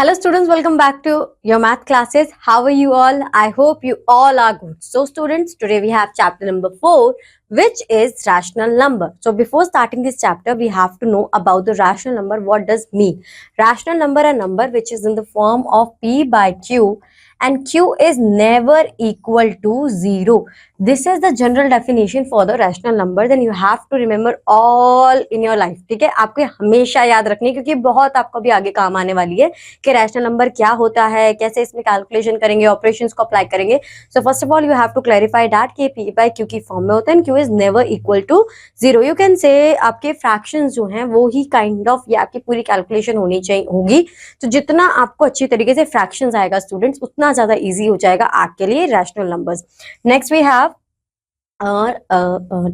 Hello students, welcome back to your math classes. How are you all? I hope you all are good. So students, today we have chapter number 4, which is rational number. So before starting this chapter, we have to know about the rational number. What does mean? Rational number, a number which is in the form of P by Q and Q is never equal to 0. This is the general definition for the rational number. Then you have to remember all in your life. ठीक है, आपको हमेशा याद रखनी, क्योंकि बहुत आपको भी आगे काम आने वाली है कि रैशनल नंबर क्या होता है, कैसे इसमें कैलकुलेशन करेंगे, ऑपरेशंस को अप्लाई करेंगे. So first of all you have to clarify that कि पी बाय क्यू की फॉर्म में होता है, Q is never equal to 0. You can say आपके फ्रैक्शंस जो हैं वो ही काइंड ऑफ ये आपकी पूरी कैलकुलेशन होनी चाहिए होगी. तो जितना आपको अच्छी तरीके से फ्रैक्शंस आएगा स्टूडेंट्स, उतना ज्यादा ईजी हो जाएगा आपके लिए rational numbers. Next we have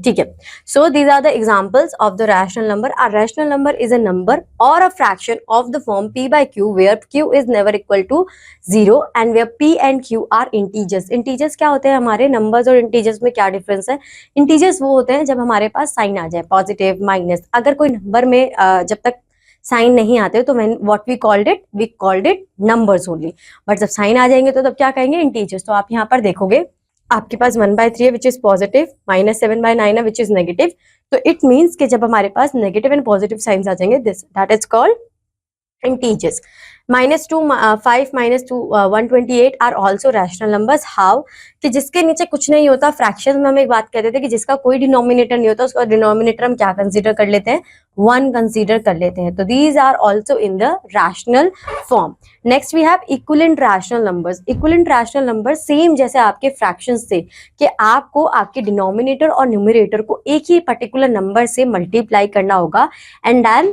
ठीक है. So these are the examples of the rational number. A rational number is a number or a fraction of the form p by q where q is never equal to 0 and where p and q are integers. Integers क्या होते हैं? हमारे numbers और integers में क्या difference है? Integers वो होते हैं जब हमारे पास साइन आ जाए, पॉजिटिव, माइनस. अगर कोई नंबर में जब तक साइन नहीं आते तो what we called it numbers only. But जब साइन आ जाएंगे तो तब क्या कहेंगे? इंटीजर्स. तो आप यहाँ पर देखोगे आपके पास 1/3 है विच इज पॉजिटिव, -7/9 है विच इज नेगेटिव. तो इट मीन्स कि जब हमारे पास नेगेटिव एंड पॉजिटिव साइंस आ जाएंगे that is called integers. -2, 5, -2, 128 are also rational numbers. How? कि जिसके नीचे कुछ नहीं होता. फ्रैक्शन में हम एक बात कहते थे कि जिसका कोई डिनोमिनेटर नहीं होता उसका डिनोमिनेटर हम क्या कंसीडर कर लेते हैं? 1 कंसीडर कर लेते हैं. तो these are also in the rational form. Next we have equivalent rational numbers. Equivalent rational number same जैसे आपके फ्रैक्शंस थे कि आपको आपके डिनोमिनेटर और न्यूमरेटर को एक ही पर्टिकुलर नंबर से मल्टीप्लाई करना होगा and then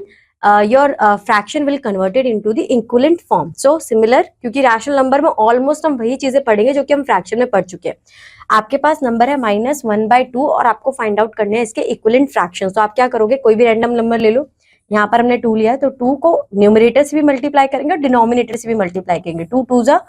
your fraction will converted into the equivalent form. So similar, क्योंकि रैशनल नंबर में ऑलमोस्ट हम वही चीजें पढ़ेंगे जो कि हम फ्रैक्शन में पढ़ चुके हैं. आपके पास नंबर है -1/2 और आपको फाइंड आउट करने हैं इसके इक्विवेलेंट फ्रैक्शंस. तो आप क्या करोगे? कोई भी रैंडम नंबर ले लो. यहाँ पर हमने 2 लिया है तो 2 को न्यूमरेटर से भी मल्टीप्लाई करेंगे और डिनोमिनेटर से भी मल्टीप्लाई करेंगे. 2 2 जा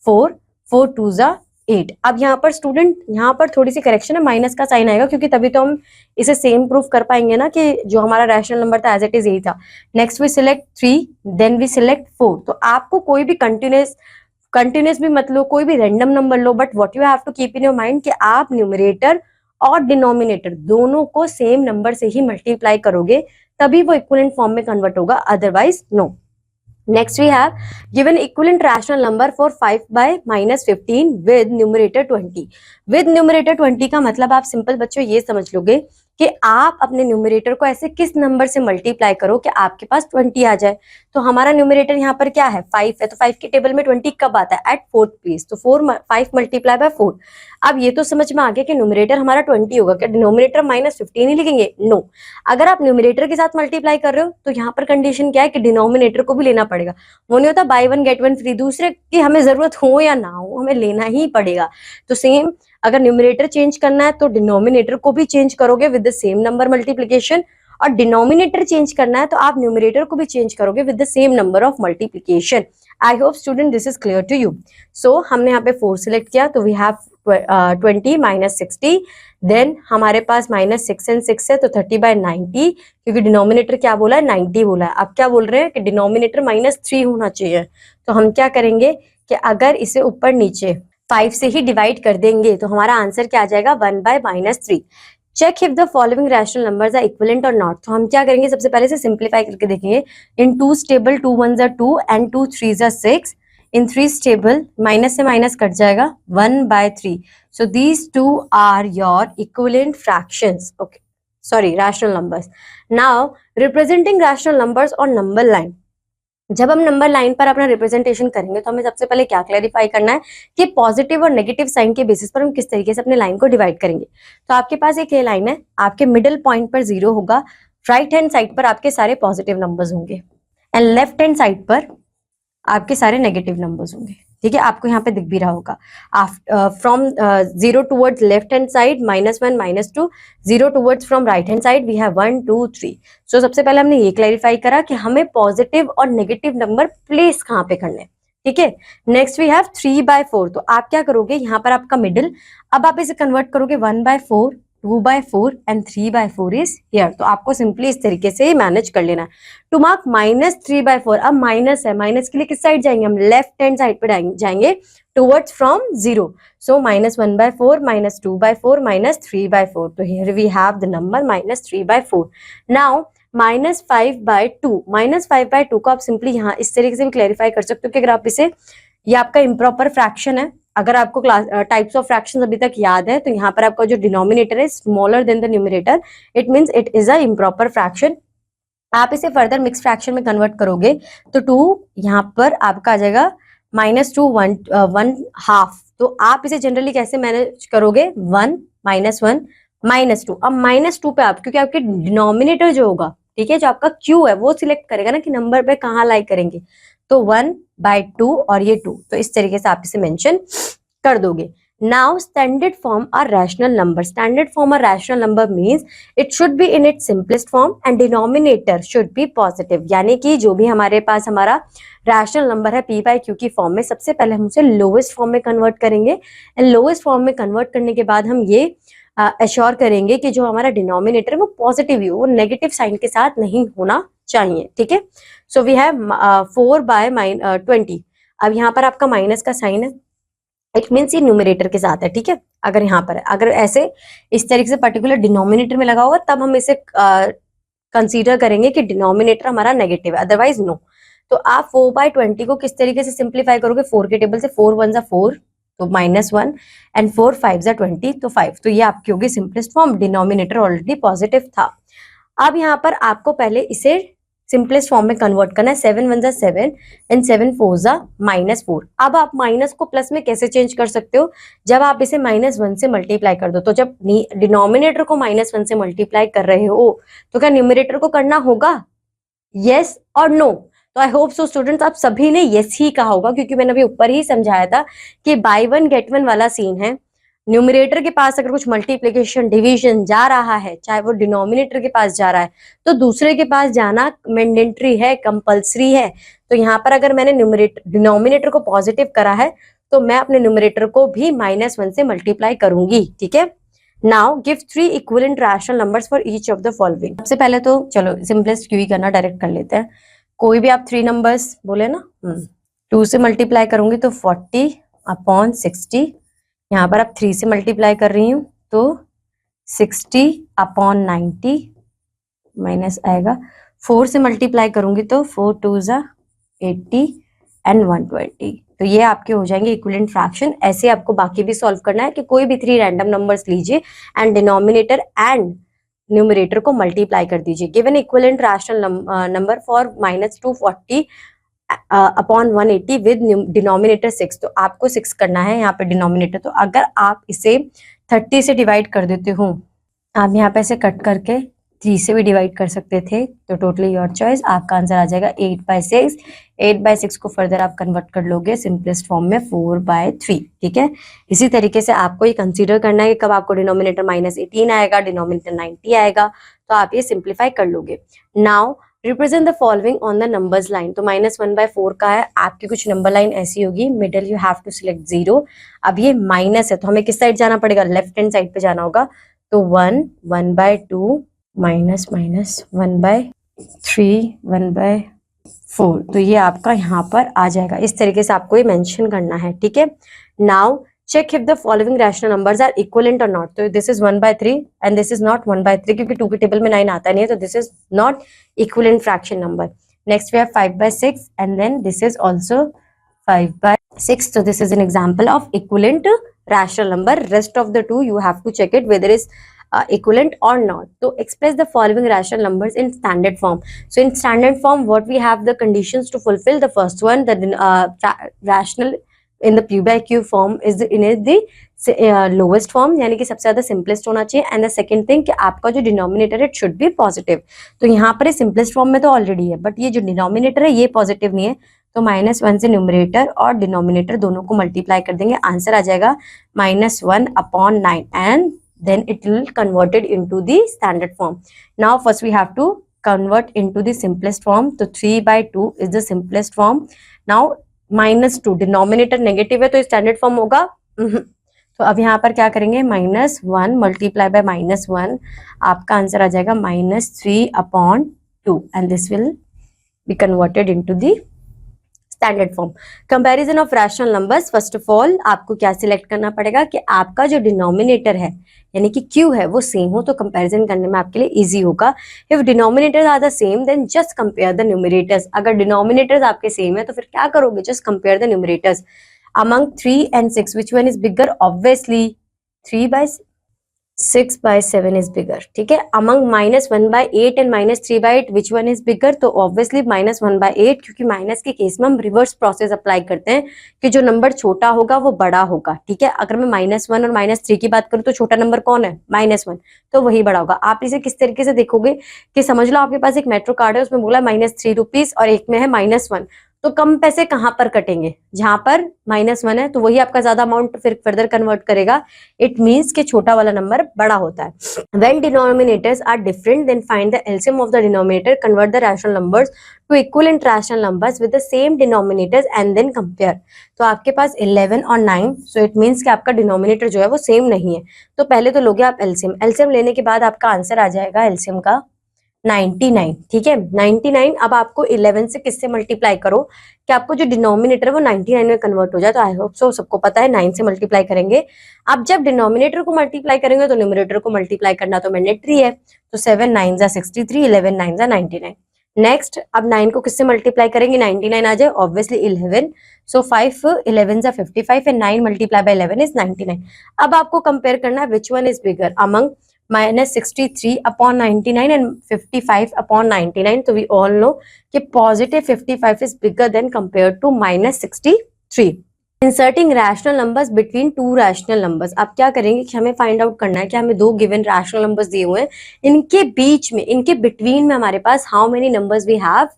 4, 4 2 जा 8. अब यहाँ पर स्टूडेंट यहाँ पर थोड़ी सी करेक्शन है, माइनस का साइन आएगा क्योंकि तभी तो हम इसे सेम प्रूफ कर पाएंगे ना कि जो हमारा रैशनल नंबर था एज इट इज यही था. Next we select 3, then we select 4. तो आपको कोई भी कंटिन्यूस भी मत लो, कोई भी रैंडम नंबर लो, but what you have to keep in your mind कि आप न्यूमरेटर और डिनोमिनेटर दोनों को सेम नंबर से ही मल्टीप्लाई करोगे तभी वो इक्विवेलेंट फॉर्म में कन्वर्ट होगा, otherwise no. Next we have given equivalent rational number for 5 by -15 with numerator 20. With numerator 20 का मतलब आप सिंपल बच्चों ये समझ लोगे कि आप अपने न्यूमरेटर को ऐसे किस नंबर से मल्टीप्लाई करो कि आपके पास 20 आ जाए. तो हमारा न्यूमरेटर यहाँ पर क्या है? 5 है. तो 5 की टेबल में 20 कब आता है? एट 4th प्लेस. तो 5 मल्टीप्लाई बाय 4. अब ये तो समझ में आ गया कि न्यूमरेटर हमारा 20 होगा. क्या डिनोमिनेटर -15 ही लिखेंगे? नो. अगर आप न्यूमरेटर के साथ मल्टीप्लाई कर रहे हो तो यहाँ पर कंडीशन क्या है कि डिनोमिनेटर को भी लेना पड़ेगा. वो नहीं होता बाय 1 गेट 1 फ्री. दूसरे की हमें जरूरत हो या ना हो, हमें लेना ही पड़ेगा. तो सेम अगर न्यूमरेटर चेंज करना है तो डिनोमिनेटर को भी चेंज करोगे with the same number multiplication, और डिनोमिनेटर चेंज करना है तो आप न्यूमरेटर को भी चेंज करोगे with the same number of multiplication. I hope student this is clear to you. So हमने यहाँ पे 4 सिलेक्ट किया तो वी हैव 20 -60. देन हमारे पास -6 and 6 है तो 30/90, क्योंकि डिनोमिनेटर क्या बोला है? 90 बोला है. अब क्या बोल रहे हैं कि डिनोमिनेटर -3 होना चाहिए. तो हम क्या करेंगे कि अगर इसे ऊपर नीचे 5 से ही डिवाइड कर देंगे तो हमारा आंसर क्या आ जाएगा? 1/-3. Check if the following rational numbers are equivalent or not. तो हम क्या करेंगे? सबसे पहले से सिंप्लीफाई करके देखेंगे. In 2's table 2 1s are 2 and 2 3s are 6. In 3's table minus से माइनस कट जाएगा 1/3. So these 2 are your equivalent fractions. Okay, sorry, rational numbers. Now representing rational numbers on number line. जब हम number line पर अपना representation करेंगे तो हमें सबसे पहले क्या क्लैरिफाई करना है कि पॉजिटिव और नेगेटिव साइन के बेसिस पर हम किस तरीके से अपने लाइन को डिवाइड करेंगे. तो आपके पास एक ये लाइन है, आपके मिडिल पॉइंट पर 0 होगा, राइट हैंड साइड पर आपके सारे पॉजिटिव नंबर्स होंगे एंड लेफ्ट हैंड साइड पर आपके सारे नेगेटिव नंबर्स होंगे. ठीक है, आपको यहाँ पे दिख भी रहा होगा. From 0 towards left hand side -1 -2, 0 towards from right hand side we have 1 2 3. So सबसे पहले हमने ये क्लैरिफाई करा कि हमें पॉजिटिव और नेगेटिव नंबर प्लेस कहाँ पे करने. ठीक है. Next we have 3/4. तो आप क्या करोगे? यहाँ पर आपका मिडिल, अब आप इसे कन्वर्ट करोगे 1/4 2/4 एंड 3/4 इज हियर। तो आपको सिंपली इस तरीके से ही मैनेज कर लेना है। टू मार्क -3/4, अब माइनस है, माइनस के लिए किस साइड जाएंगे हम, लेफ्ट हैंड साइड पे जाएंगे टूवर्ड्स फ्रॉम 0। सो -1/4 -2/4 -3/4। तो here we have the number -3/4। Now -5/2, -5/2 को आप सिंपली यहाँ इस तरीके से भी क्लैरिफाई कर सकते हो कि अगर आप इसे, ये आपका इम्प्रॉपर फ्रैक्शन है, अगर आपको क्लास टाइप्स ऑफ फ्रैक्शंस अभी तक याद है तो यहाँ पर आपका जो डिनोमिनेटर है smaller than the numerator, it means it is a improper fraction. आप इसे फर्दर मिक्स फ्रैक्शन में कन्वर्ट करोगे तो 2 यहाँ पर आपका आ जाएगा -2 1/2। तो आप इसे जनरली कैसे मैनेज करोगे, 1 -1 -2। अब -2 पे आप, क्योंकि आपके डिनोमिनेटर जो होगा, ठीक है, जो आपका क्यू है वो सिलेक्ट करेगा ना कि नंबर पे कहाँ लाई करेंगे, तो 1/2 और ये 2, तो इस तरीके से आप इसे मेंशन कर दोगे। Now standard form are rational number. Standard form are rational number means it should be in its simplest form and denominator should be positive. यानी कि जो भी हमारे पास हमारा रैशनल नंबर है p/q की फॉर्म में, सबसे पहले हम उसे लोएस्ट फॉर्म में कन्वर्ट करेंगे एंड लोएस्ट फॉर्म में कन्वर्ट करने के बाद हम ये एश्योर करेंगे कि जो हमारा डिनोमिनेटर है वो पॉजिटिव ही हो, वो नेगेटिव साइन के साथ नहीं होना चाहिए, ठीक है। So we have 4/20। अब यहाँ पर आपका माइनस का साइन है, इट मीन्स ये न्यूमरेटर के साथ है, ठीक है। अगर यहाँ पर है, अगर ऐसे इस तरीके से पर्टिकुलर डिनोमिनेटर में लगा होगा तब हम इसे कंसीडर करेंगे कि डिनोमिनेटर हमारा नेगेटिव है, अदरवाइज नो। तो आप 4/20 को किस तरीके से सिंप्लीफाई करोगे, 4 के टेबल से, 4 1 4 तो -1 एंड 4 5 20 तो 5। तो ये आपकी होगी simplest form, denominator already positive था। अब यहाँ पर आपको पहले इसे सिंपलेस्ट फॉर्म में कन्वर्ट करना है, 7 1 7 एंड 7 4 -4। अब आप माइनस को प्लस में कैसे चेंज कर सकते हो, जब आप इसे -1 से मल्टीप्लाई कर दो। तो जब डिनोमिनेटर को -1 से मल्टीप्लाई कर रहे हो तो क्या न्यूमरेटर को करना होगा, यस और नो। तो आई होप सो स्टूडेंट्स आप सभी ने यस ही कहा होगा, क्योंकि मैंने अभी ऊपर ही समझाया था कि बाय 1 गेट 1 वाला सीन है। न्यूमरेटर के पास अगर कुछ मल्टीप्लिकेशन डिवीजन जा रहा है, चाहे वो डिनोमिनेटर के पास जा रहा है, तो दूसरे के पास जाना मैंडेटरी है, कंपल्सरी है। तो यहाँ पर अगर मैंने डिनोमिनेटर को पॉजिटिव करा है तो मैं अपने न्यूमरेटर को भी -1 से मल्टीप्लाई करूंगी, ठीक है। Now give 3 equivalent rational numbers for each of the following. सबसे पहले तो चलो सिंपलेस्ट क्यू ही करना, डायरेक्ट कर लेते हैं। कोई भी आप 3 नंबर्स बोले ना, 2 से मल्टीप्लाई करूंगी तो 40/60। यहाँ पर आप 3 से मल्टीप्लाई कर रही हूँ तो 60/90 माइनस आएगा। 4 से मल्टीप्लाई करूंगी तो 4 2 80 एंड 120। तो ये आपके हो जाएंगे इक्विवेलेंट फ्रैक्शन। ऐसे आपको बाकी भी सॉल्व करना है कि कोई भी 3 रैंडम नंबर्स लीजिए एंड डिनोमिनेटर एंड न्यूमरेटर को मल्टीप्लाई कर दीजिए। Given equivalent rational number for -240/180 with denominator 6। तो आपको 6 करना है यहाँ पे डिनोमिनेटर। तो अगर आप इसे 30 से डिवाइड कर देते हो, आप यहाँ पे ऐसे कट करके 3 से भी डिवाइड कर सकते थे, तो टोटली योर चॉइस। आपका आंसर आ जाएगा 8/6। 8/6 को फर्दर आप कन्वर्ट कर लोगे सिंपलेस्ट फॉर्म में 4/3, ठीक है। इसी तरीके से आपको ये कंसीडर करना है कि कब आपको डिनोमिनेटर -18 आएगा, डिनोमिनेटर 90 आएगा, तो आप ये सिंप्लीफाई कर लोगे। Now represent the following on the numbers line. तो -1/4 का है, आपकी कुछ नंबर लाइन ऐसी होगी, middle you have to select 0। अब ये माइनस है तो हमें किस साइड जाना पड़ेगा, लेफ्ट हैंड साइड पे जाना होगा। तो 1 1/2 -1/3 1/4। तो ये आपका यहाँ पर आ जाएगा। इस तरीके से आपको ये मेंशन करना है, ठीक है। Now check if the following rational numbers are equivalent or not. तो this is 1/3 and this is not 1/3, क्योंकि 2 के टेबल में 9 आता नहीं है, तो this is not equivalent fraction number. Next we have 5/6 and then this is also 5/6। So this is an example of equivalent rational number. Rest of the two you have to check it whether is equivalent or not. So express the following rational numbers in standard form. So in standard form, what we have the conditions to fulfill. The first one, the rational in the p/q form is the lowest form, यानी कि सबसे ज्यादा simplest होना चाहिए। And the second thing कि आपका जो denominator है इट शुड बी पॉजिटिव। तो यहाँ पर सिंपलेस्ट फॉर्म में तो ऑलरेडी है, बट ये जो डिनोमिनेटर है ये पॉजिटिव नहीं है, तो -1 से न्यूमरेटर और डिनोमिनेटर दोनों को मल्टीप्लाई कर देंगे। आंसर आ जाएगा -1/9 and then it will converted into the standard form. Now first we have to convert into the simplest form. So 3/2 is the simplest form. Now -2 denominator negative है तो standard form होगा, तो अब यहाँ पर क्या करेंगे, -1 मल्टीप्लाई बाय -1, आपका आंसर आ जाएगा -3/2 and this will be converted into the standard form. Comparison of rational numbers, first of all आपको क्या सिलेक्ट करना पड़ेगा कि आपका जो डिनोमिनेटर है यानी कि क्यू है वो सेम हो, तो कंपैरिजन करने में आपके लिए इजी होगा। If denominators are the same then just compare the numerators. अगर डिनोमिनेटर्स आपके सेम है तो फिर क्या करोगे, just compare the numerators. Among 3 and 6 which one is bigger? Obviously 3/6/7 is bigger, ठीक है। Among -1/8 and -3/8 which one is bigger? तो ऑब्वियसली -1/8, क्योंकि माइनस के केस में हम रिवर्स प्रोसेस अप्लाई करते हैं कि जो नंबर छोटा होगा वो बड़ा होगा, ठीक है। अगर मैं -1 और -3 की बात करूं तो छोटा नंबर कौन है, -1, तो वही बड़ा होगा। आप इसे किस तरीके से देखोगे कि समझ लो आपके पास एक मेट्रो कार्ड है, उसमें बोला -3 रुपीज और एक में है -1, तो कम पैसे कहां पर कटेंगे, जहां पर -1 है, तो वही आपका ज्यादा अमाउंट फिर फर्दर कन्वर्ट करेगा। इट मींस कि छोटा वाला नंबर बड़ा होता है। When denominators are different, then find the LCM of the denominator, convert the rational numbers to equivalent rational numbers with the same denominators and then compare। तो आपके पास 11 और 9, so it means कि आपका डिनोमिनेटर जो है वो सेम नहीं है। तो पहले तो लोगे आप एलसीएम, एलसीएम लेने के बाद आपका आंसर आ जाएगा एलसीएम का 99, ठीक है। 99 अब आपको 11 से किससे मल्टीप्लाई करो कि आपको जो डिनोमिनेटर है वो 99 में कन्वर्ट हो जाए। तो आई होप सो सबको पता है 9 से मल्टीप्लाई करेंगे। अब जब डिनोमिनेटर को मल्टीप्लाई करेंगे तो न्यूमरेटर को मल्टीप्लाई करना तो मैंडेटरी है। तो 7 9 जा 63, 11 9 जा 99। नेक्स्ट अब 9 को किससे मल्टीप्लाई करेंगे, 99 आ जाए, ऑब्वियसली 11। सो 5 11 जा 55 एंड 9 मल्टीप्लाई बाय 11 इज 99। अब आपको कंपेयर करना है which one is bigger among -63/99 and 55/99। तो वी ऑल नो कि positive 55 is bigger than compare to -63। Inserting rational numbers between two rational numbers. आप क्या करेंगे कि हमें फाइंड आउट करना है कि हमें दो गिवन रैशनल नंबर्स दिए हुए हैं, इनके बीच में, इनके बिटवीन में हमारे पास how many numbers we have,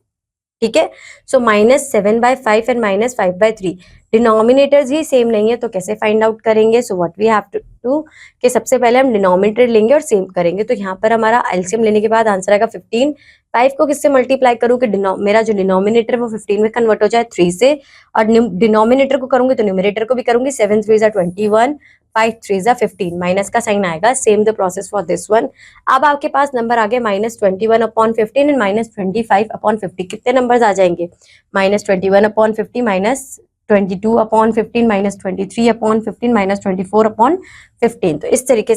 ठीक है। सो -7/5 एंड -5/3 डिनोमिनेटर्स ही सेम नहीं है, तो कैसे फाइंड आउट करेंगे। So what we have to do कि सबसे पहले हम डिनोमिनेटर लेंगे और सेम करेंगे। तो यहाँ पर हमारा एलसीएम लेने के बाद आंसर आएगा 15। 5 को किससे मल्टीप्लाई करूँ कि मेरा जो डिनोमिनेटर है वो 15 में कन्वर्ट हो जाए 3 से, और डिनोमिनेटर को करूंगी तो न्यूमरेटर को भी करूंगी। 7 3 जा 21, 5 3 जा 15, माइनस का साइन आएगा। Same the process for this one. अब आपके पास नंबर आ गए -21/15 एंड -25/50। कितने नंबर्स आ जाएंगे, -21/50, -22/15, -23/15, -24/15। तो इस तरीके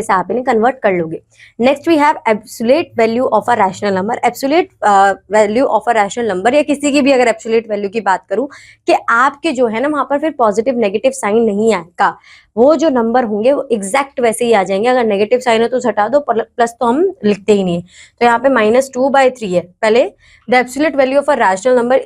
से आप इन्हें कन्वर्ट कर लोगे। Next we have absolute value of a rational number. Absolute value of a rational number या किसी की भी अगर एब्सोल्यूट वैल्यू की बात करूं कि आपके जो है ना वहां पर फिर पॉजिटिव नेगेटिव साइन नहीं आएगा, वो जो नंबर होंगे वो एग्जैक्ट वैसे ही आ जाएंगे। अगर नेगेटिव साइन है तो हटा दो, प्लस तो हम लिखते ही नहीं है। तो यहाँ पे -2/3 है। पहले the absolute value of a rational number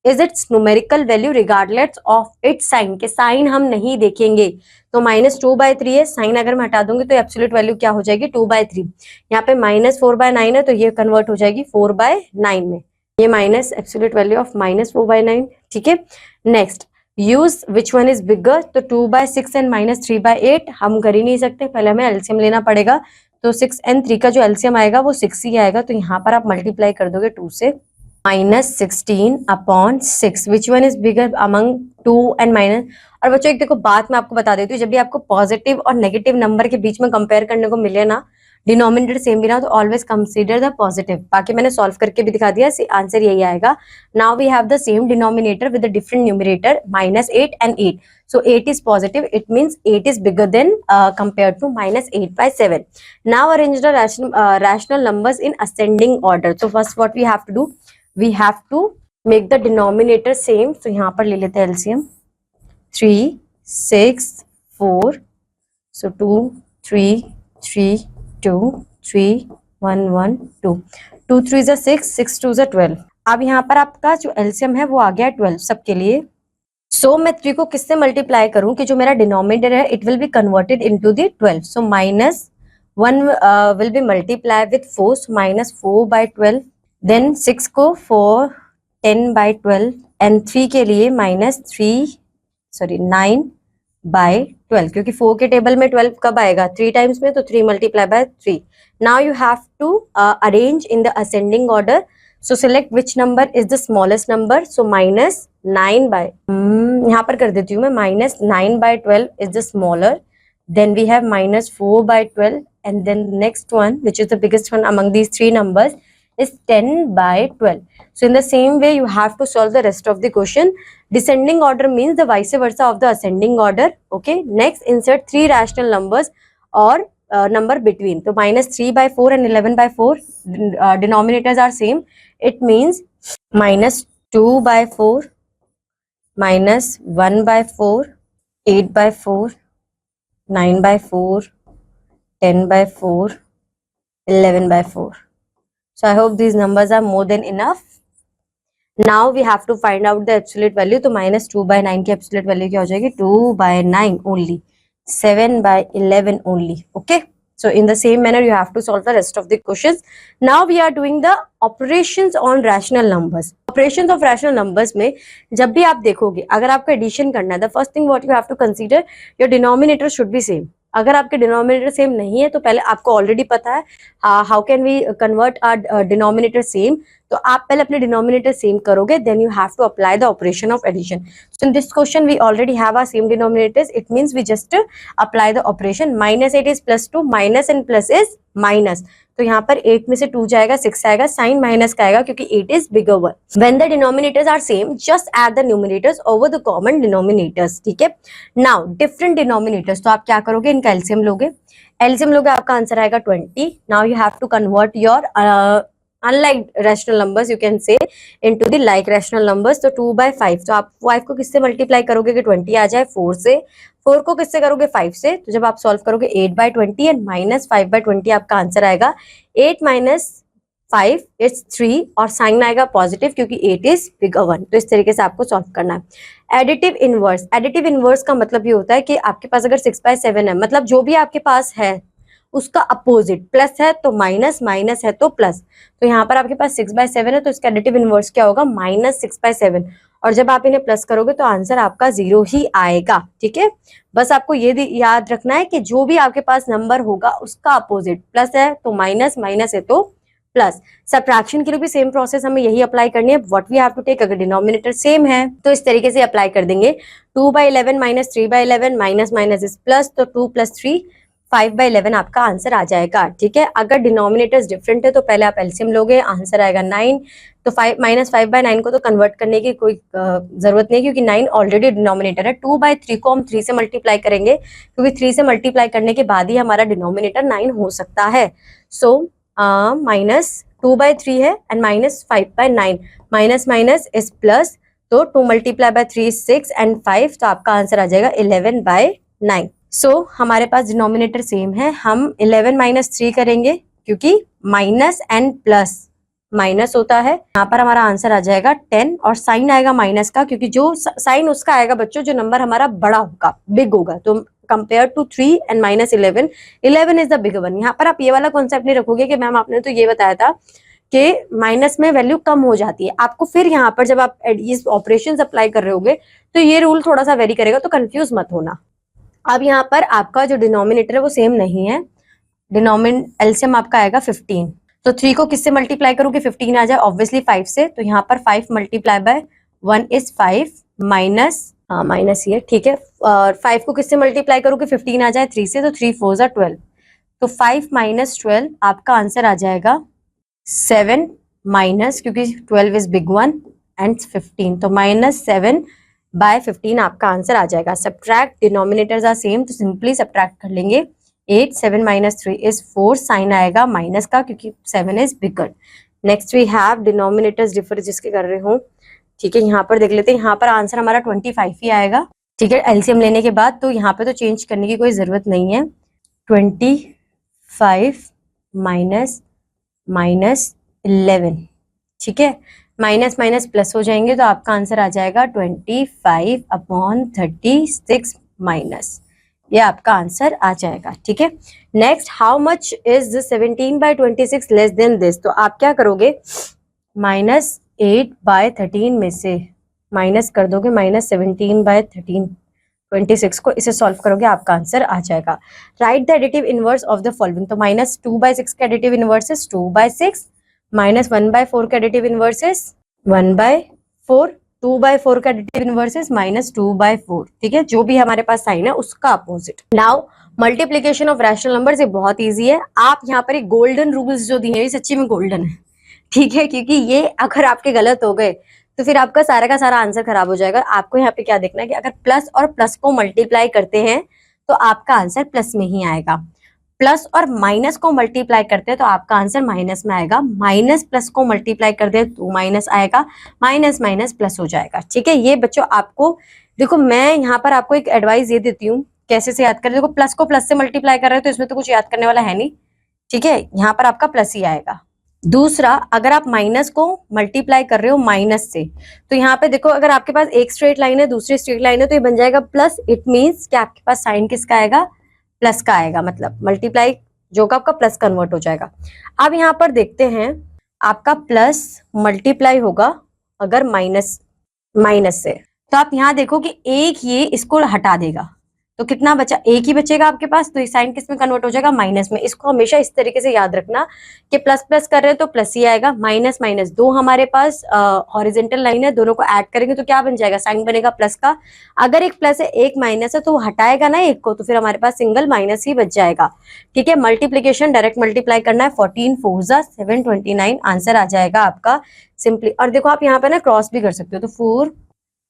is its numerical value regardless of its sign, के साइन हम नहीं देखेंगे। तो -2/3 है, साइन अगर मैं हटा दूंगी तो एब्सोल्यूट वैल्यू क्या हो जाएगी, 2/3। यहाँ पे -4/9 है तो ये कन्वर्ट हो जाएगी 4/9 में। ये माइनस एब्सोल्यूट वैल्यू ऑफ -4/9, ठीक है। Next use which one is बिगर, तो 2/6 एंड -3/8 हम कर ही नहीं सकते, पहले हमें एलसीएम लेना पड़ेगा। तो 6 and 3 का जो एलसीएम आएगा वो 6 ही आएगा। तो यहाँ पर आप मल्टीप्लाई कर दोगे 2 से, -16/6 विच one is bigger among 2 and minus. और बच्चों एक देखो बात मैं आपको बता देती हूँ, जब भी आपको पॉजिटिव और नेगेटिव नंबर के बीच में कंपेयर करने को मिले ना, डिनोमिनेटर सेम भी ना, तो ऑलवेज कंसीडर द पॉजिटिव। बाकी मैंने सॉल्व करके भी दिखा दिया, आंसर यही आएगा। Now we have the same denominator with the different numerator, -8 and 8। So 8 is positive, it means 8 is bigger than compared to -8/7. Now arrange the rational numbers in ascending order. So first what we have to do, we have to make the denominator same. So यहाँ पर ले लेते हैं LCM, 3 6 4, so 2 3 3 2 3 1 1 2, 2 3 जा 6, 6 2 जा 12। अब यहाँ पर आपका जो LCM है वो आ गया 12 सबके लिए। सो मैं 3 को किससे मल्टीप्लाई करूं कि जो मेरा डिनोमिनेटर है it will be converted into the 12। So -1 will be multiply with 4, so -4/12। Then 6 को 4 10/12 एंड 3 के लिए -9/12, क्योंकि 4 के टेबल में 12 कब आएगा, 3 टाइम्स में, तो 3 multiply by 3। Now you have to arrange in the ascending order. So select which number is the smallest number. So -9 9 by यहाँ पर कर देती हूँ मैं, minus 9 by 12 is the smaller, then we have minus 4 by 12, and then next one, which is the biggest one among these three numbers, is 10 by 12. So in the same way you have to solve the rest of the question. Descending order means the vice versa of the ascending order. Okay, next insert three rational numbers or number between. So minus 3 by 4 and 11 by 4 denominators are same. It means minus 2 by 4, minus 1 by 4, 8 by 4, 9 by 4, 10 by 4, 11 by 4. So I hope these numbers are more than enough. Now we have to find out the absolute value. तो minus 2 by 9 की absolute value क्या हो जाएगी? 2 by 9 only, 7 by 11 only. Okay. So in the same manner you have to solve the rest of the questions. Now we are doing the operations on rational numbers. Operations of rational numbers में जब भी आप देखोगे, अगर आपको addition करना है, the first thing what you have to consider, your denominator should be same. अगर आपके डिनोमिनेटर सेम नहीं है तो पहले आपको ऑलरेडी पता है how can we convert our denominator same, तो आप पहले अपने डिनोमिनेटर सेम करोगे, then you have to apply the operation of addition. So in this question we already have our same denominators, it means we just apply the operation. Minus 8 is plus 2, minus and plus is minus, तो यहाँ पर 8 में से 2 जाएगा, 6 आएगा, sign minus का आएगा क्योंकि 8 is bigger one. When the denominators are same just add the numerators over the common denominators. ठीक है. नाउ डिफरेंट डिनोमिनेटर्स, तो आप क्या करोगे, इनका एलसीएम लोगे. एलसीएम लोगे, आपका आंसर आएगा 20. Now you have to convert your unlike rational numbers you can say into the like rational numbers. तो 2 by 5, तो आप 5 को किससे मल्टीप्लाई करोगे कि 20 आ जाए? 4 से. 4 को किससे करोगे? 5 से. तो जब आप सॉल्व करोगे 8 by 20 एंड माइनस 5 by 20 आपका आंसर आएगा. 8 minus 5 इज 3 और साइन आएगा पॉजिटिव क्योंकि 8 इज बिगर वन. तो इस तरीके से आपको सॉल्व करना है. Additive inverse. एडिटिव इनवर्स का मतलब ये होता है कि आपके पास अगर 6 by 7 है, मतलब जो भी आपके पास है उसका अपोजिट, प्लस है तो माइनस, माइनस है तो प्लस. तो यहाँ पर आपके पास 6 by 7 है तो इसका एडिटिव इनवर्स क्या होगा? Minus 6 by 7. और जब आप इन्हें प्लस करोगे तो आंसर आपका 0 ही आएगा. ठीक है. बस आपको ये याद रखना है कि जो भी आपके पास नंबर होगा उसका अपोजिट, प्लस है तो माइनस, माइनस है तो प्लस. सब्ट्रैक्शन के लिए भी सेम प्रोसेस हमें यही अप्लाई करनी है. What we have to take, अगर डिनोमिनेटर सेम है तो इस तरीके से अप्लाई कर देंगे. 2 by 11 minus 3 by 11, minus minus is plus, तो 2 plus 3 5 by 11 आपका आंसर आ जाएगा. ठीक है. अगर डिनोमिनेटर्स डिफरेंट है तो पहले आप एलसीएम लोगे, आंसर आएगा 9. तो 5 minus 5 by 9 को तो कन्वर्ट करने की कोई जरूरत नहीं क्योंकि 9 ऑलरेडी डिनोमिनेटर है. 2 by 3 को हम 3 से मल्टीप्लाई करेंगे क्योंकि 3 से मल्टीप्लाई करने के बाद ही हमारा डिनोमिनेटर 9 हो सकता है. सो माइनस 2 by 3 है and minus 5 by 9, minus minus is plus, तो 2 multiply by 3 is 6 and 5, तो आपका आंसर आ जाएगा 11 by 9. सो हमारे पास डिनोमिनेटर सेम है, हम 11 minus 3 करेंगे क्योंकि माइनस एंड प्लस माइनस होता है. यहाँ पर हमारा आंसर आ जाएगा 10 और साइन आएगा माइनस का क्योंकि जो साइन उसका आएगा बच्चों जो नंबर हमारा बड़ा होगा, बिग होगा. तो compare to 3 and minus 11, 11 is the big one. यहाँ पर आप ये वाला कॉन्सेप्ट नहीं रखोगे कि मैम आपने तो ये बताया था कि माइनस में वैल्यू कम हो जाती है. आपको फिर यहाँ पर जब आप इस ऑपरेशन अप्लाई कर रहे होगे तो ये रूल थोड़ा सा वेरी करेगा, तो कंफ्यूज मत होना. अब यहाँ पर आपका जो डिनोमिनेटर है वो सेम नहीं है. एलसीएम आपका आएगा 15. तो 3 को किससे मल्टीप्लाई करूँ कि 15 आ जाए? ऑब्वियसली 5 से. तो यहाँ पर 5 multiply by 1 is 5 minus, minus ये ठीक है. और 5 को किससे मल्टीप्लाई करूँ कि 15 आ जाए? 3 से. तो 3 4 जा 12. तो 5 minus 12 आपका आंसर आ जाएगा 7 माइनस, क्योंकि 12 इज बिग वन एंड 15, तो माइनस 7 by 15 आपका आंसर आ जाएगा. सब्ट्रैक्ट, डिनोमिनेटर्स आर सेम तो सिंपली सब्ट्रैक्ट कर लेंगे. 8 7 minus 3 is 4, साइन आएगा माइनस का क्योंकि 7 is bigger. Next we have denominators differ जिसके कर रहे हो. ठीक है. यहाँ पर देख लेते हैं, यहाँ पर आंसर हमारा 25 ही आएगा. ठीक है. एलसीएम लेने के बाद तो यहाँ पे तो चेंज करने की कोई जरूरत नहीं है. 25 माइनस माइनस 11. ठीक है. माइनस माइनस प्लस हो जाएंगे तो आपका आंसर आ जाएगा 25 अपॉन 36 माइनस. ये आपका आंसर आ जाएगा. ठीक है. Next, how much is 17 by 26 less than this? तो आप क्या करोगे, माइनस 8 by 13 में से माइनस कर दोगे माइनस 17 by 13 26 को, इसे सॉल्व करोगे आपका आंसर आ जाएगा. Right the additive inverse of the following. तो माइनस 2 by 6 का additive inverse is 2 by 6, minus 1 by 4 का एडिटिव इनवर्स इज 1 by 4, 2/4 का एडिटिव इनवर्स इज -2/4, ठीक है, जो भी हमारे पास साइन है उसका opposite. Now multiplication of rational numbers ये बहुत इजी है। आप यहाँ पर एक गोल्डन रूल्स जो दिए हैं ये सच्ची में गोल्डन है, ठीक है, क्योंकि ये अगर आपके गलत हो गए तो फिर आपका सारा का सारा आंसर खराब हो जाएगा। आपको यहाँ पे क्या देखना है कि अगर प्लस और प्लस को मल्टीप्लाई करते हैं तो आपका आंसर प्लस में ही आएगा, प्लस और माइनस को मल्टीप्लाई करते हैं तो आपका आंसर माइनस में आएगा, माइनस प्लस को मल्टीप्लाई करते हैं तो माइनस आएगा, माइनस माइनस प्लस हो जाएगा, ठीक है। ये बच्चों आपको देखो, मैं यहाँ पर आपको एक एडवाइस ये देती हूँ कैसे से याद करें। देखो प्लस को प्लस से मल्टीप्लाई कर रहे हो तो इसमें तो कुछ याद करने वाला है नहीं, ठीक है, यहाँ पर आपका प्लस ही आएगा। दूसरा, अगर आप माइनस को मल्टीप्लाई कर रहे हो माइनस से तो यहाँ पे देखो अगर आपके पास एक स्ट्रेट लाइन है दूसरी स्ट्रेट लाइन है तो ये बन जाएगा प्लस, इट मीन्स कि आपके पास साइन किसका आएगा, प्लस का आएगा, मतलब मल्टीप्लाई जो का आपका प्लस कन्वर्ट हो जाएगा। अब यहाँ पर देखते हैं आपका प्लस मल्टीप्लाई होगा अगर माइनस से, तो आप यहाँ देखो कि एक ये इसको हटा देगा तो कितना बचा, एक ही बचेगा आपके पास, तो ये साइन किस में कन्वर्ट हो जाएगा, माइनस में। इसको हमेशा इस तरीके से याद रखना कि प्लस प्लस कर रहे हैं तो प्लस ही आएगा, माइनस माइनस, दो हमारे पास हॉरिजॉन्टल लाइन है, दोनों को ऐड करेंगे तो क्या बन जाएगा, साइन बनेगा प्लस का। अगर एक प्लस है एक माइनस है तो वो हटाएगा ना एक को, तो फिर हमारे पास सिंगल माइनस ही बच जाएगा, ठीक है। मल्टीप्लीकेशन डायरेक्ट मल्टीप्लाई करना है, 14 4 729 आंसर आ जाएगा आपका सिंपली। और देखो आप यहाँ पे ना क्रॉस भी कर सकते हो, तो 4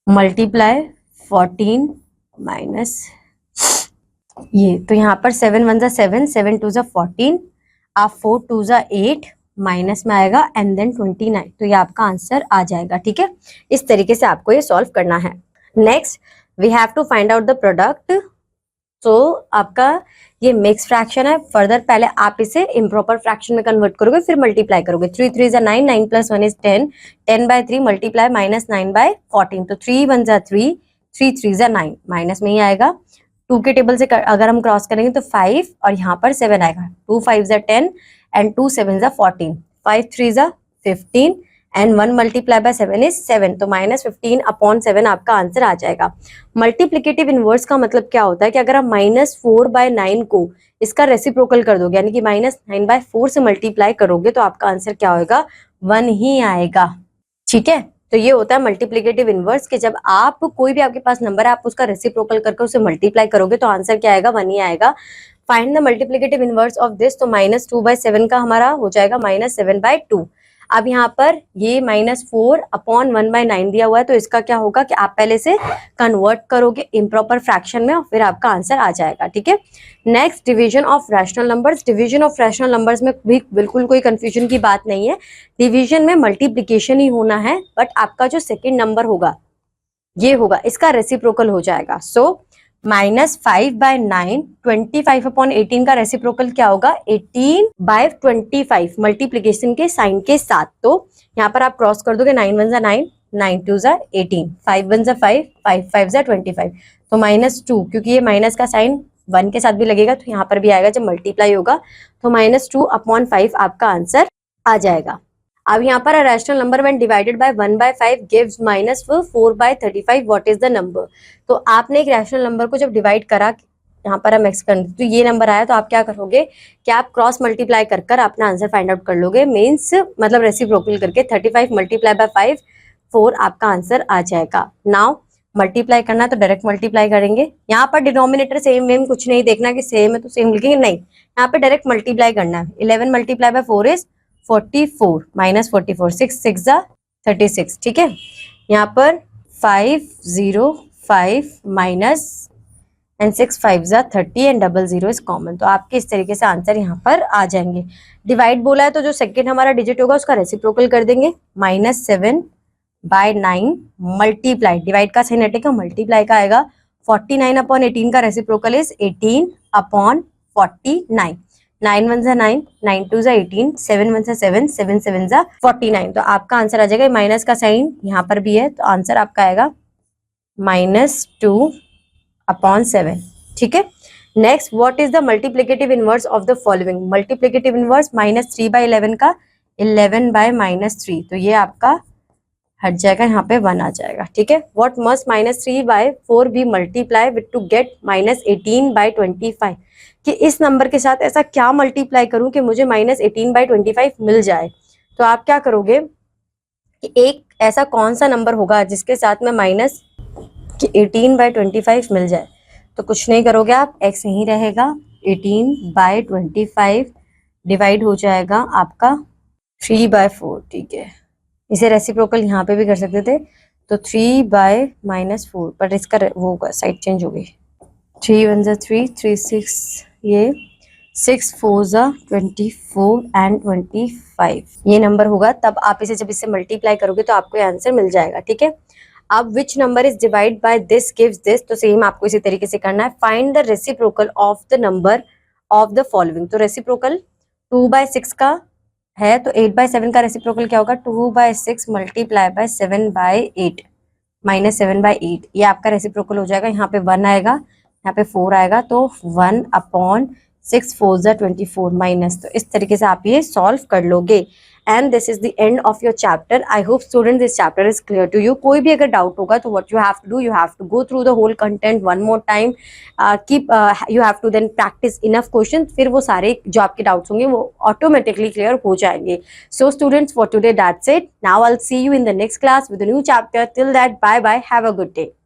मल्टीप्लाई 14 माइनस ये, तो यहाँ पर 7 1 7 7 2 14, आप 4 2 8 माइनस में आएगा एंड देन 29, तो ये आपका आंसर आ जाएगा, ठीक है। इस तरीके से आपको ये सॉल्व करना है। Next we have to find out the product. तो आपका ये मिक्स फ्रैक्शन है, फर्दर पहले आप इसे इम्प्रॉपर फ्रैक्शन में कन्वर्ट करोगे फिर मल्टीप्लाई करोगे। 3 3 is 9, 9 plus 1 is 10, 10/3 multiply minus 9/14, तो 3 1 is 3, 3 3 is 9, माइनस में ही आएगा। 2 के टेबल से अगर हम क्रॉस करेंगे तो 5 और यहाँ पर 7 आएगा, 2 5 is 10 and 2 7 is 14, 5 3 is 15 and 1 multiply by 7 is 7, तो -15/7 आपका आंसर आ जाएगा। मल्टीप्लिकेटिव इनवर्स का मतलब क्या होता है कि अगर आप -4/9 को इसका रेसिप्रोकल कर दोगे, यानी कि -9/4 से मल्टीप्लाई करोगे तो आपका आंसर क्या होगा, 1 ही आएगा, ठीक है। तो ये होता है मल्टीप्लिकेटिव इनवर्स कि जब आप कोई भी आपके पास नंबर है आप उसका रेसिप्रोकल करके उसे मल्टीप्लाई करोगे तो आंसर क्या आएगा, 1 ही आएगा। Find the multiplicative inverse of this, तो -2/7 का हमारा हो जाएगा -7/2। अब यहाँ पर ये -4/1/9 दिया हुआ है, तो इसका क्या होगा कि आप पहले से कन्वर्ट करोगे इम्प्रॉपर फ्रैक्शन में और फिर आपका आंसर आ जाएगा, ठीक है। Next, division of rational numbers. Division of rational numbers में भी बिल्कुल कोई कंफ्यूजन की बात नहीं है, डिवीजन में मल्टीप्लीकेशन ही होना है, बट आपका जो सेकेंड नंबर होगा ये होगा इसका रेसिप्रोकल हो जाएगा। सो -5/9, 25/18 का रेसिप्रोकल क्या होगा, 18/25 मल्टीप्लीकेशन के साइन के साथ। तो यहाँ पर आप क्रॉस कर दोगे, 9 1 9, 9 2 18, 5 1 5, 5 5 25, तो -2, क्योंकि ये माइनस का साइन 1 के साथ भी लगेगा तो यहाँ पर भी आएगा जब मल्टीप्लाई होगा, तो -2/5 आपका आंसर आ जाएगा। अब यहाँ पर rational number when divided by 1/5 gives -4/35, what is the number. तो आपने एक रैशनल नंबर को जब डिवाइड करा, यहाँ पर हम एक्स कर, तो ये नंबर आया, तो आप क्या करोगे कि आप क्रॉस मल्टीप्लाई कर कर अपना आंसर फाइंड आउट कर लोगे, मीन्स मतलब रेसिप्रोकल करके 35 मल्टीप्लाई बाय 5 4 आपका आंसर आ जाएगा। नाउ मल्टीप्लाई करना तो डायरेक्ट मल्टीप्लाई करेंगे, यहाँ पर डिनोमिनेटर सेम वेम कुछ नहीं देखना कि सेम है तो सेम लिखेंगे, नहीं, यहाँ पे डायरेक्ट मल्टीप्लाई करना है। 11 मल्टीप्लाई बाय 4 इज 44, -44, 6 6 36, ठीक है। यहाँ पर 5 0 5 minus and 6 5 30 and 00 is common, तो आपके इस तरीके से आंसर यहाँ पर आ जाएंगे। डिवाइड बोला है तो जो सेकंड हमारा डिजिट होगा उसका रेसिप्रोकल कर देंगे, -7/9 मल्टीप्लाई, डिवाइड का साइन हटेगा मल्टीप्लाई का आएगा, 49/18 का रेसिप्रोकल इज 18/49, 9 1 9, 9 2 18, 7 1 7, 7 7 49, तो आपका आंसर आ जाएगा। माइनस का साइन यहाँ पर भी है तो आंसर आपका आएगा -2/7, ठीक है। Next, what is the multiplicative inverse of the following. Multiplicative inverse -3/11 का 11/-3, तो ये आपका हट जाएगा, यहाँ पे 1 आ जाएगा, ठीक है। What must -3/4 be multiply with to get -18/25, कि इस नंबर के साथ ऐसा क्या मल्टीप्लाई करूं कि मुझे -18/25 मिल जाए। तो आप क्या करोगे कि एक ऐसा कौन सा नंबर होगा जिसके साथ में माइनस 18/25 मिल जाए। तो कुछ नहीं करोगे आप, x यहीं रहेगा, 18/25 डिवाइड हो जाएगा आपका 3/4। ठीक है, इसे रेसिप्रोकल यहाँ पे भी कर सकते थे, तो 3/-4, पर इसका वो होगा, साइड चेंज हो गई। 3 1 3, 3 6, ये 6 4 24 एंड 25 ये नंबर होगा। तब आप इसे जब इससे मल्टीप्लाई करोगे तो आपको ये आंसर मिल जाएगा। ठीक है, अब which number is divide by this gives this, तो सेम आपको इसी तरीके से करना है। Find the reciprocal of the number of the following. तो रेसिप्रोकल 2/6 का है, तो 8/7 का रेसिप्रोकल क्या होगा, 2/6 मल्टीप्लाई बाय 7/8 माइनस 7/8, ये आपका रेसिप्रोकल हो जाएगा। यहाँ पे 1 आएगा, यहाँ पे 4 आएगा, तो 1/6 4 24 माइनस। तो इस तरीके से आप ये सॉल्व कर लोगे। And this is the end of your chapter. I hope student this chapter is clear to you. कोई भी अगर डाउट होगा तो what you have to do, you have to go through the whole content one more time, keep you have to then practice enough question, फिर वो सारे जो आपके डाउट्स होंगे वो ऑटोमेटिकली क्लियर हो जाएंगे। So students, for today that's it. Now I'll see you in the next class with a new chapter. Till that, bye bye. Have a good day.